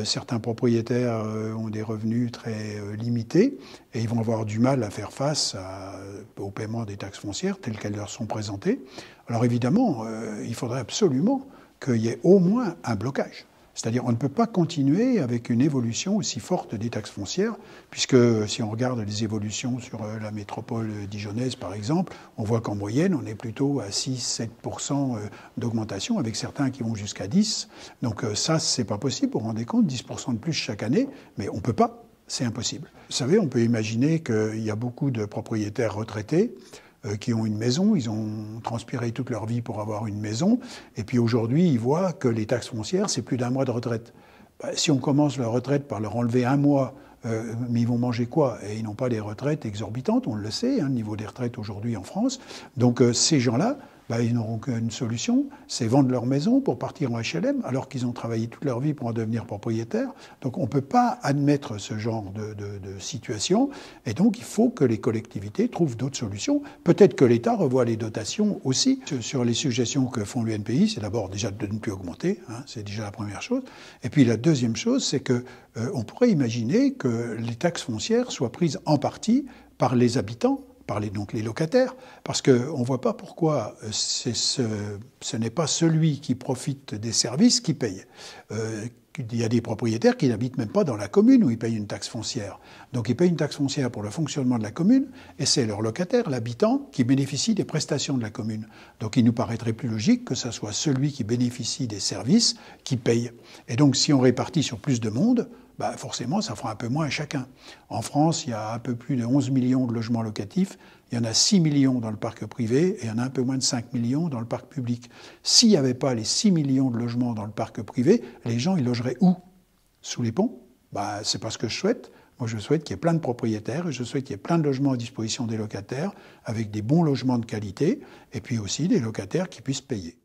Certains propriétaires ont des revenus très limités et ils vont avoir du mal à faire face au paiement des taxes foncières telles qu'elles leur sont présentées. Alors évidemment, il faudrait absolument qu'il y ait au moins un blocage. C'est-à-dire on ne peut pas continuer avec une évolution aussi forte des taxes foncières, puisque si on regarde les évolutions sur la métropole dijonnaise, par exemple, on voit qu'en moyenne, on est plutôt à 6-7% d'augmentation, avec certains qui vont jusqu'à 10%. Donc ça, c'est pas possible, vous vous rendez compte, 10% de plus chaque année, mais on peut pas, c'est impossible. Vous savez, on peut imaginer qu'il y a beaucoup de propriétaires retraités qui ont une maison, ils ont transpiré toute leur vie pour avoir une maison, et puis aujourd'hui, ils voient que les taxes foncières, c'est plus d'1 mois de retraite. Si on commence leur retraite par leur enlever 1 mois, mais ils vont manger quoi? Et ils n'ont pas des retraites exorbitantes, on le sait, le niveau des retraites aujourd'hui en France. Donc ces gens-là, ils n'auront qu'une solution, c'est vendre leur maison pour partir en HLM, alors qu'ils ont travaillé toute leur vie pour en devenir propriétaires. Donc on ne peut pas admettre ce genre de situation, et donc il faut que les collectivités trouvent d'autres solutions. Peut-être que l'État revoit les dotations aussi. Sur les suggestions que font l'UNPI, c'est d'abord déjà de ne plus augmenter, c'est déjà la première chose. Et puis la deuxième chose, c'est que on pourrait imaginer que les taxes foncières soient prises en partie par les habitants, donc les locataires, parce qu'on ne voit pas pourquoi ce n'est pas celui qui profite des services qui paye. Il y a des propriétaires qui n'habitent même pas dans la commune où ils payent une taxe foncière. Donc ils payent une taxe foncière pour le fonctionnement de la commune, et c'est leur locataire, l'habitant, qui bénéficie des prestations de la commune. Donc il nous paraîtrait plus logique que ce soit celui qui bénéficie des services qui paye. Et donc si on répartit sur plus de monde, forcément, ça fera un peu moins à chacun. En France, il y a un peu plus de 11 millions de logements locatifs. Il y en a 6 millions dans le parc privé et il y en a un peu moins de 5 millions dans le parc public. S'il n'y avait pas les 6 millions de logements dans le parc privé, les gens, ils logeraient où? Sous les ponts? C'est pas ce que je souhaite. Moi, je souhaite qu'il y ait plein de propriétaires et je souhaite qu'il y ait plein de logements à disposition des locataires avec des bons logements de qualité et puis aussi des locataires qui puissent payer.